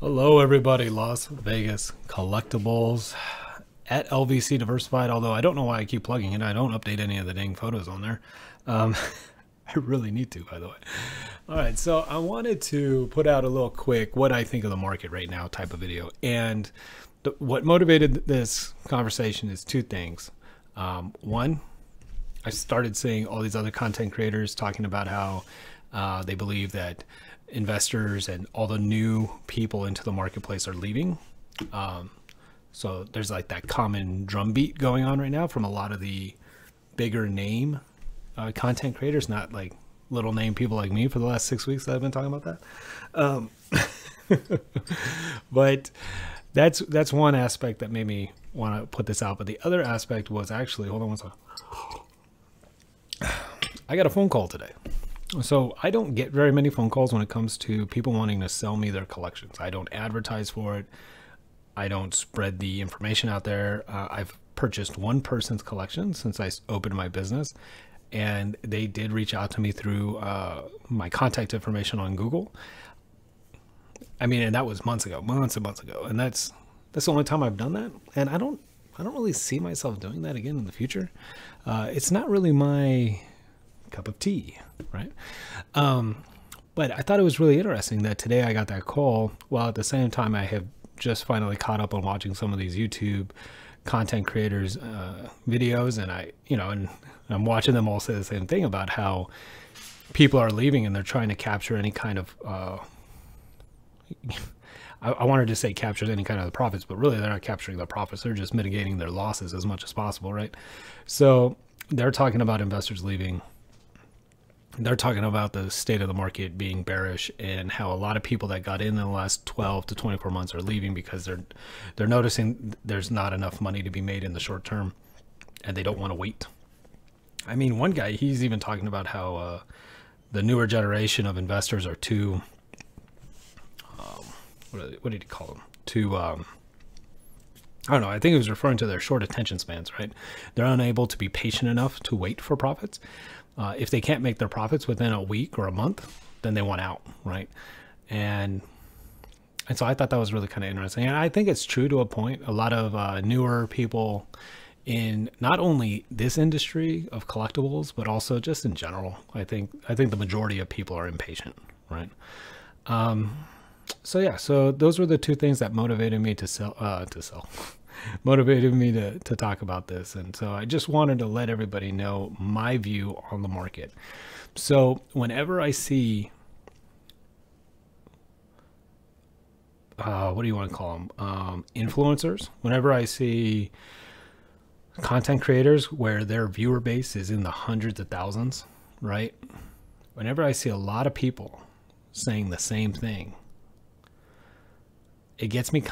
Hello, everybody. Las Vegas Collectibles at LVC Diversified. Although I don't know why I keep plugging it. I don't update any of the dang photos on there. Um, I really need to, by the way. All right, so I wanted to put out a little quick what I think of the market right now type of video. And what motivated this conversation is two things. One, I started seeing all these other content creators talking about how they believe that investors and all the new people into the marketplace are leaving. So there's like that common drumbeat going on right now from a lot of the bigger name content creators, not like little name people like me for the last 6 weeks that I've been talking about that. But that's one aspect that made me want to put this out. But the other aspect was actually, hold on one second. I got a phone call today. So I don't get very many phone calls when it comes to people wanting to sell me their collections. I don't advertise for it. I don't spread the information out there. I've purchased one person's collection since I opened my business, and they did reach out to me through my contact information on Google. I mean, and that was months and months ago. And that's the only time I've done that. And I don't really see myself doing that again in the future. It's not really my cup of tea, right? But I thought it was really interesting that today I got that call, while at the same time I have just finally caught up on watching some of these YouTube content creators videos, and and I'm watching them all say the same thing about how people are leaving and they're trying to capture any kind of I wanted to say capture any kind of the profits, but really they're not capturing the profits. They're just mitigating their losses as much as possible, right? So they're talking about investors leaving. They're talking about the state of the market being bearish and how a lot of people that got in the last 12 to 24 months are leaving because they're noticing there's not enough money to be made in the short term and they don't want to wait. I mean, one guy, he's even talking about how the newer generation of investors are too, what did he call them? Too, I don't know. I think he was referring to their short attention spans, right? They're unable to be patient enough to wait for profits. If they can't make their profits within a week or a month, then they want out, right? And so I thought that was really kind of interesting. And I think it's true to a point. A lot of newer people in not only this industry of collectibles, but also just in general, I think the majority of people are impatient, right? So yeah, so those were the two things that motivated me to sell, motivated me to talk about this. And so I just wanted to let everybody know my view on the market. So whenever I see, what do you want to call them? Influencers, whenever I see content creators where their viewer base is in the hundreds of thousands, right? Whenever I see a lot of people saying the same thing, it gets me it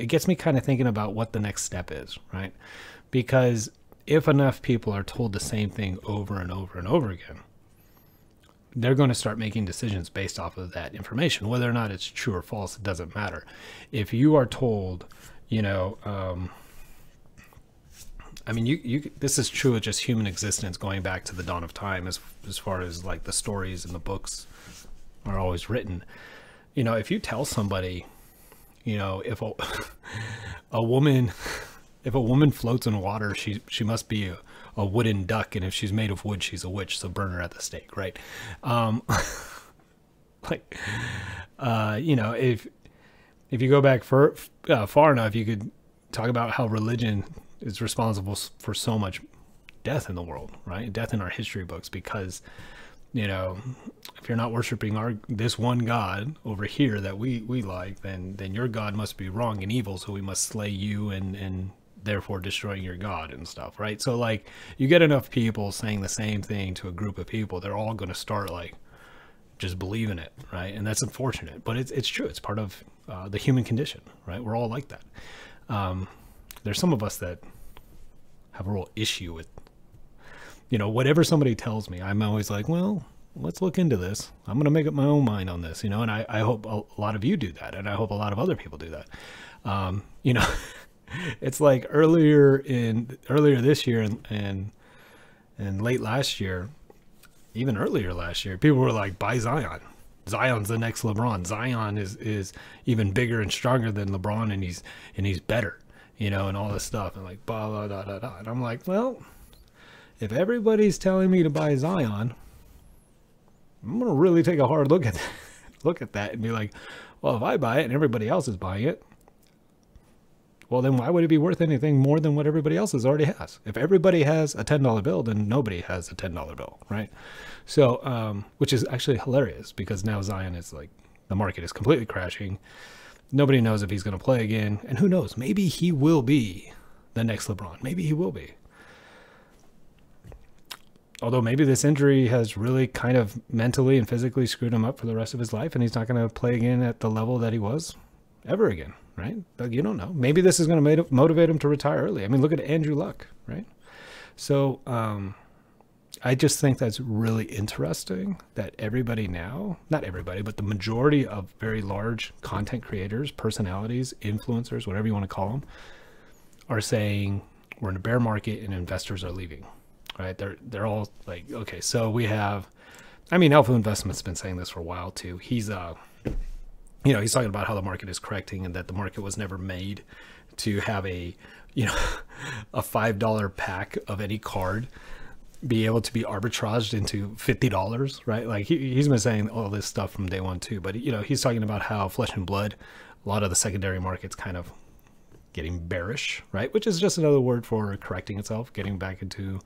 gets me kind of thinking about what the next step is, right? Because if enough people are told the same thing over and over and over again, they're going to start making decisions based off of that information. Whether or not it's true or false, it doesn't matter. If you are told, I mean, this is true of just human existence going back to the dawn of time, as far as like the stories and the books are always written. If you tell somebody, if a woman floats in water, she must be a wooden duck, and if she's made of wood, she's a witch, so burn her at the stake, right? If you go back far enough, you could talk about how religion is responsible for so much death in the world, right? Death in our history books, because if you're not worshiping this one God over here that we like, then your God must be wrong and evil, so we must slay you and therefore destroying your God and stuff, right? So like, you get enough people saying the same thing to a group of people, they're all going to start like just believing it, right? And that's unfortunate, but it's true. It's part of the human condition, right? We're all like that. There's some of us that have a real issue with, whatever somebody tells me, I'm always like, well, let's look into this. I'm going to make up my own mind on this, and I hope a lot of you do that. And I hope a lot of other people do that. It's like earlier this year and late last year, even earlier last year, people were like, buy Zion. Zion's the next LeBron. Zion is even bigger and stronger than LeBron, and he's better, you know, and all this stuff, and like blah blah blah blah blah. And I'm like, well, if everybody's telling me to buy Zion, I'm gonna really take a hard look at that and be like, well, if I buy it and everybody else is buying it, well, then why would it be worth anything more than what everybody else already has? If everybody has a $10 bill, then nobody has a $10 bill, right? So, which is actually hilarious, because now Zion is like, the market is completely crashing. Nobody knows if he's going to play again. And who knows? Maybe he will be the next LeBron. Maybe he will be. Although maybe this injury has really kind of mentally and physically screwed him up for the rest of his life, and he's not going to play again at the level that he was ever again. Right? But you don't know. Maybe this is going to motivate him to retire early. I mean, look at Andrew Luck, right? So I just think that's really interesting that everybody now, not everybody, but the majority of very large content creators, personalities, influencers, whatever you want to call them, are saying we're in a bear market and investors are leaving, right? They're all like, okay, so we have, I mean, Alpha Investment's been saying this for a while too. He's you know, he's talking about how the market is correcting and that the market was never made to have a, you know, a $5 pack of any card be able to be arbitraged into $50, right? Like he's been saying all this stuff from day one too, but you know, he's talking about how Flesh and Blood, a lot of the secondary markets kind of getting bearish, right? Which is just another word for correcting itself, getting back into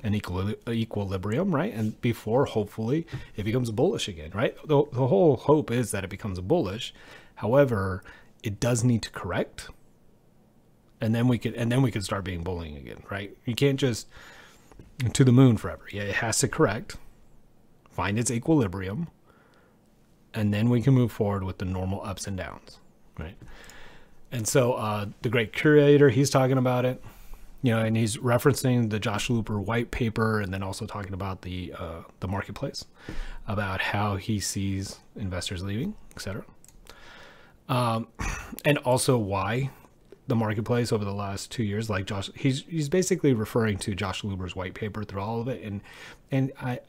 an equilibrium, right? And before, hopefully, it becomes bullish again, right? The whole hope is that it becomes bullish. However, it does need to correct, and then we could start being bullying again, right? You can't just to the moon forever. Yeah, it has to correct, find its equilibrium, and then we can move forward with the normal ups and downs, right? And so the great curator, he's talking about it. You know, and he's referencing the Josh Looper white paper, and then also talking about the marketplace, about how he sees investors leaving, etc. And also why the marketplace over the last 2 years, like Josh, he's basically referring to Josh Looper's white paper through all of it, and I,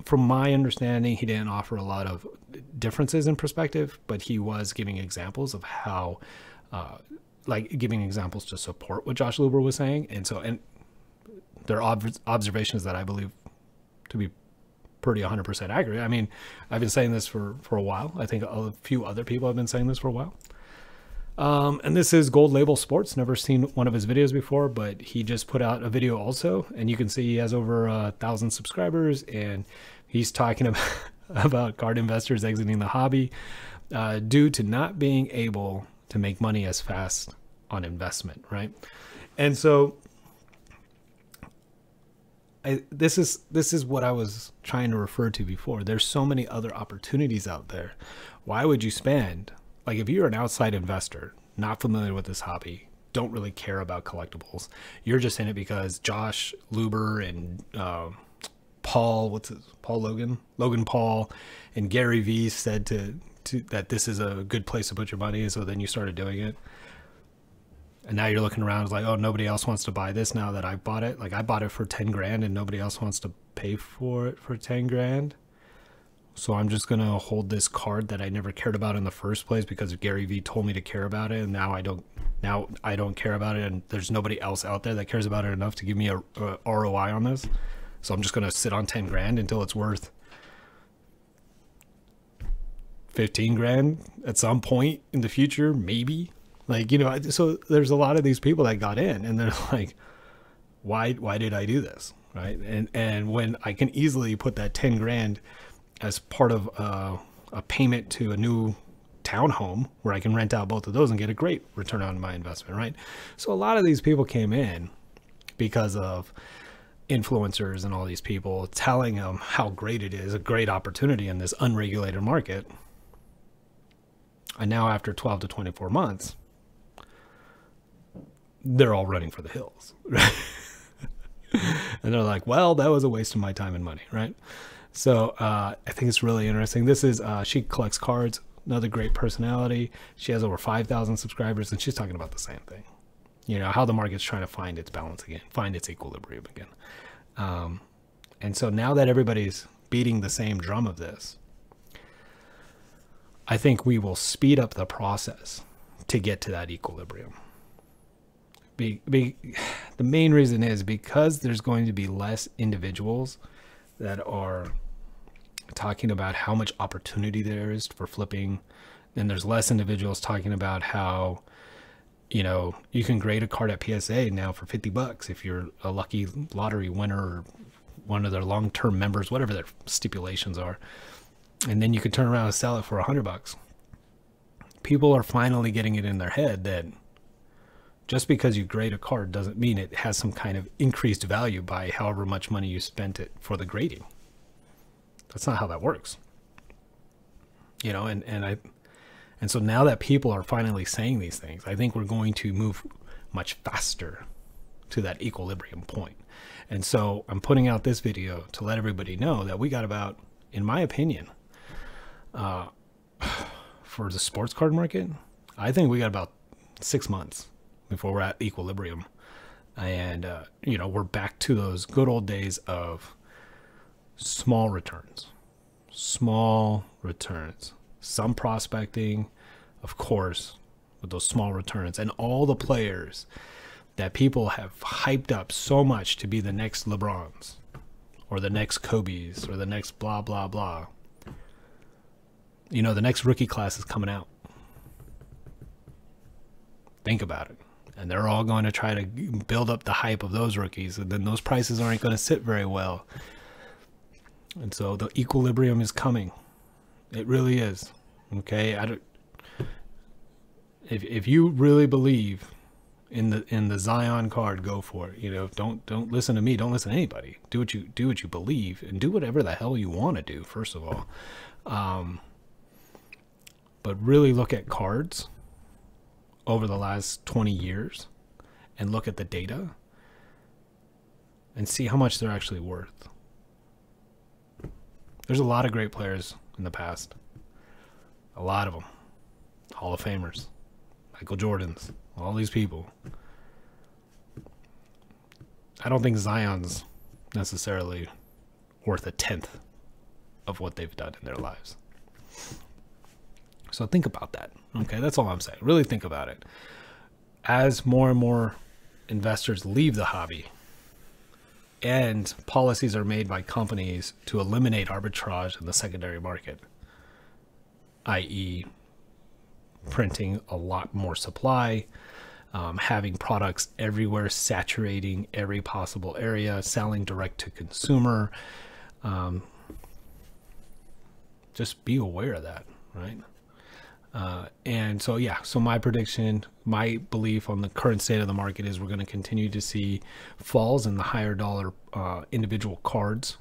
from my understanding, he didn't offer a lot of differences in perspective, but he was giving examples of how. Like giving examples to support what Josh Luber was saying. And so, and there are observations that I believe to be pretty 100% accurate. I mean, I've been saying this for a while. I think a few other people have been saying this for a while. And this is Gold Label Sports. Never seen one of his videos before, but he just put out a video also. And you can see he has over 1,000 subscribers, and he's talking about card investors exiting the hobby due to not being able to make money as fast on investment, right? And so this is what I was trying to refer to before. There's so many other opportunities out there. Why would you spend, like if you're an outside investor, not familiar with this hobby, don't really care about collectibles, you're just in it because Josh Luber and Logan Paul and Gary Vee said to that this is a good place to put your money, and so then you started doing it, and now you're looking around, it's like, oh, nobody else wants to buy this now that I bought it. Like I bought it for 10 grand and nobody else wants to pay for it for 10 grand, so I'm just gonna hold this card that I never cared about in the first place because Gary Vee told me to care about it, and now I don't care about it, and there's nobody else out there that cares about it enough to give me a ROI on this, so I'm just gonna sit on 10 grand until it's worth 15 grand at some point in the future, maybe. Like, you know, so there's a lot of these people that got in and they're like, why did I do this, right? And when I can easily put that 10 grand as part of a payment to a new townhome where I can rent out both of those and get a great return on my investment, right? So a lot of these people came in because of influencers and all these people telling them how great it is, a great opportunity in this unregulated market. And now after 12 to 24 months, they're all running for the hills, right? And they're like, well, that was a waste of my time and money, right? So I think it's really interesting. This is, she collects cards, another great personality. She has over 5,000 subscribers, and she's talking about the same thing. You know, how the market's trying to find its balance again, find its equilibrium again. And so now that everybody's beating the same drum of this, I think we will speed up the process to get to that equilibrium. The main reason is because there's going to be less individuals that are talking about how much opportunity there is for flipping. And there's less individuals talking about how, you know, you can grade a card at PSA now for $50 if you're a lucky lottery winner or one of their long-term members, whatever their stipulations are. And then you can turn around and sell it for $100. People are finally getting it in their head that just because you grade a card doesn't mean it has some kind of increased value by however much money you spent it for the grading. That's not how that works. You know, and so now that people are finally saying these things, I think we're going to move much faster to that equilibrium point. And so I'm putting out this video to let everybody know that we got about, in my opinion, for the sports card market, I think we got about 6 months before we're at equilibrium. And, you know, we're back to those good old days of small returns. Small returns. Some prospecting, of course, with those small returns. And all the players that people have hyped up so much to be the next LeBrons or the next Kobe's or the next blah, blah, blah. You know, the next rookie class is coming out. Think about it. And they're all going to try to build up the hype of those rookies. And then those prices aren't going to sit very well. And so the equilibrium is coming. It really is. Okay. If you really believe in the Zion card, go for it. You know, don't listen to me. Don't listen to anybody. Do what you believe, and do whatever the hell you want to do, first of all. But really look at cards over the last 20 years and look at the data and see how much they're actually worth. There's a lot of great players in the past. A lot of them. Hall of Famers. Michael Jordans. All these people. I don't think Zion's necessarily worth a tenth of what they've done in their lives. So think about that. Okay, that's all I'm saying. Really think about it. As more and more investors leave the hobby and policies are made by companies to eliminate arbitrage in the secondary market, i.e. printing a lot more supply, having products everywhere, saturating every possible area, selling direct to consumer. Just be aware of that, right? And so, yeah, so my prediction, my belief on the current state of the market is we're going to continue to see falls in the higher dollar individual cards.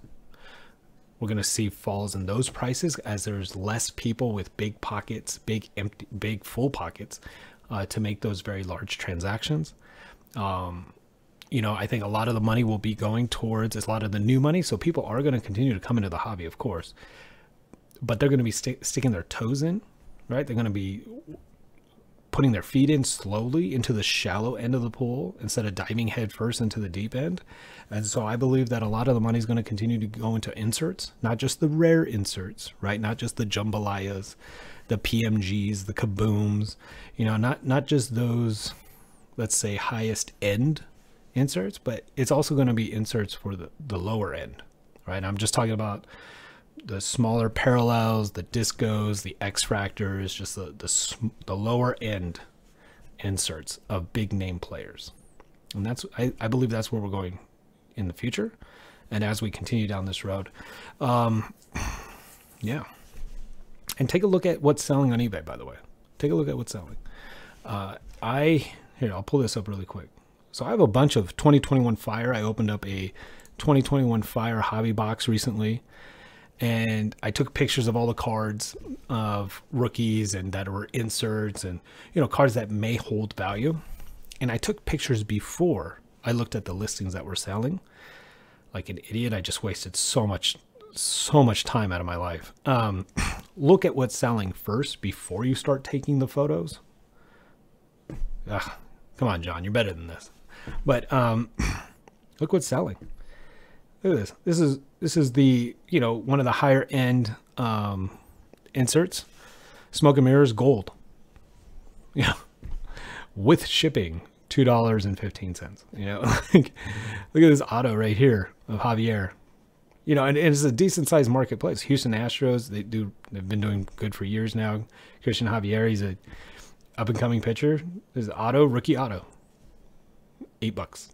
We're going to see falls in those prices as there's less people with big pockets, big full pockets to make those very large transactions. You know, I think a lot of the money will be going towards a lot of the new money. So people are going to continue to come into the hobby, of course, but they're going to be sticking their toes in. Right? They're going to be putting their feet in slowly into the shallow end of the pool instead of diving head first into the deep end. And so I believe that a lot of the money is going to continue to go into inserts, not just the rare inserts, right? Not just the jambalayas, the PMGs, the kabooms, you know, not just those, let's say, highest end inserts, but it's also going to be inserts for the lower end, right? I'm just talking about the smaller parallels, the discos, the X-fractors, just the lower end inserts of big name players. And that's, I believe that's where we're going in the future. And as we continue down this road, yeah. And take a look at what's selling on eBay, by the way. Take a look at what's selling. Here, I'll pull this up really quick. So I have a bunch of 2021 Fire. I opened up a 2021 Fire hobby box recently. And I took pictures of all the cards of rookies and that were inserts and, you know, cards that may hold value. And I took pictures before I looked at the listings that were selling. Like an idiot, I just wasted so much time out of my life. Look at what's selling first before you start taking the photos. Come on, John, you're better than this. But look what's selling. Look at this. This is the, you know, one of the higher end inserts. Smoke and mirrors, gold. Yeah, with shipping, $2.15. You know, like, look at this auto right here of Javier. You know, and it's a decent sized marketplace. Houston Astros, they've been doing good for years now. Christian Javier, he's a up and coming pitcher. There's auto, rookie auto, $8.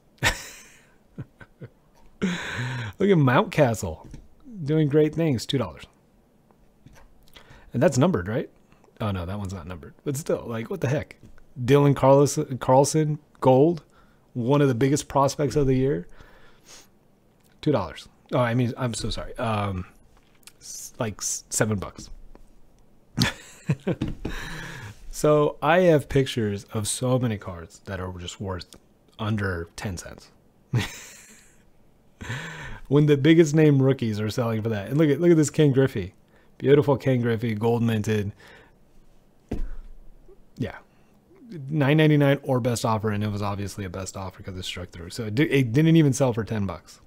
Look at Mountcastle, doing great things, $2. And that's numbered, right? Oh no, that one's not numbered. But still, like, what the heck? Dylan Carlson, gold, one of the biggest prospects of the year, $2. Oh, I mean, I'm so sorry. Like $7. So I have pictures of so many cards that are just worth under 10 cents. When the biggest name rookies are selling for that. And look at this Ken Griffey. Beautiful Ken Griffey, gold minted. Yeah. $9.99 or best offer, and it was obviously a best offer because it struck through. So it didn't even sell for $10.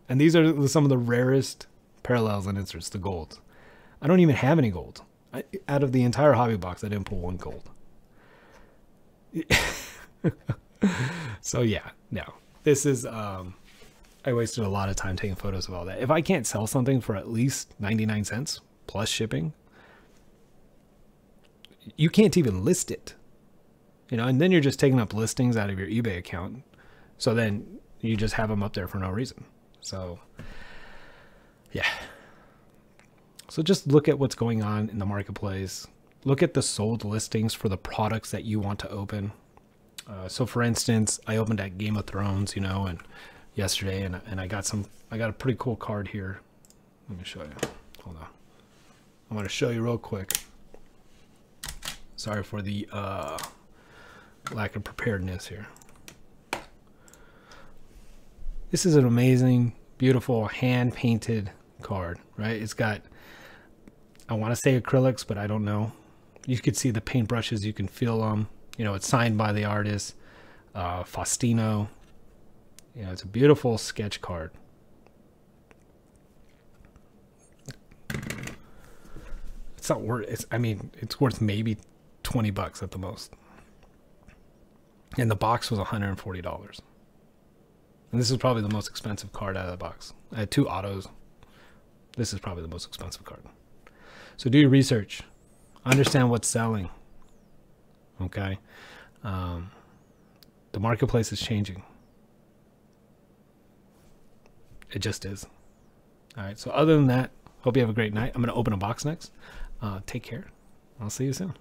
And these are some of the rarest parallels and inserts, the golds. I don't even have any gold. Out of the entire hobby box, I didn't pull one gold. So yeah, no. This is I wasted a lot of time taking photos of all that. If I can't sell something for at least 99 cents plus shipping, you can't even list it. You know, and then you're just taking up listings out of your eBay account. So then you just have them up there for no reason. So yeah. So just look at what's going on in the marketplace. Look at the sold listings for the products that you want to open. So for instance, I opened at Game of Thrones, you know, and yesterday, and I got a pretty cool card here. Let me show you. Hold on. I want to show you real quick. Sorry for the lack of preparedness here. This is an amazing, beautiful, hand-painted card, right? It's got, I want to say acrylics, but I don't know. You could see the paintbrushes. You can feel them. You know, it's signed by the artist, Faustino. You know, it's a beautiful sketch card. It's not worth, I mean, it's worth maybe $20 at the most. And the box was $140. And this is probably the most expensive card out of the box. I had 2 autos. This is probably the most expensive card. So do your research. Understand what's selling. Okay? The marketplace is changing. It just is. All right. So other than that, hope you have a great night. I'm going to open a box next. Take care. I'll see you soon.